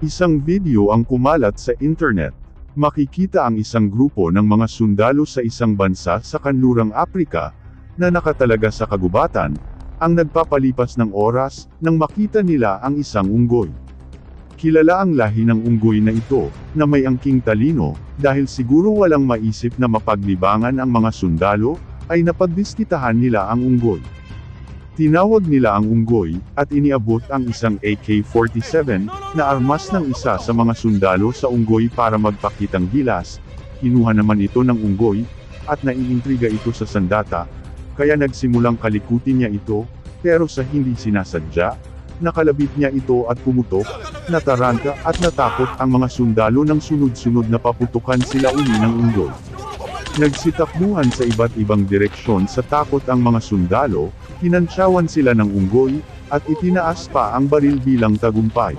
Isang video ang kumalat sa internet. Makikita ang isang grupo ng mga sundalo sa isang bansa sa kanlurang Aprika, na nakatalaga sa kagubatan, ang nagpapalipas ng oras, nang makita nila ang isang unggoy. Kilala ang lahi ng unggoy na ito, na may angking talino, dahil siguro walang maisip na mapaglibangan ang mga sundalo, ay napagdiskitahan nila ang unggoy. Tinawag nila ang unggoy, at iniabot ang isang AK-47, na armas ng isa sa mga sundalo sa unggoy para magpakitang gilas. Kinuha naman ito ng unggoy, at naiintriga ito sa sandata, kaya nagsimulang kalikutin niya ito, pero sa hindi sinasadya, nakalabit niya ito at pumutok, nataranta at natakot ang mga sundalo ng sunod-sunod na paputukan sila uli ng unggoy. Nagsitakbuhan sa iba't ibang direksyon sa takot ang mga sundalo, kinantsawan sila ng unggoy, at itinaas pa ang baril bilang tagumpay.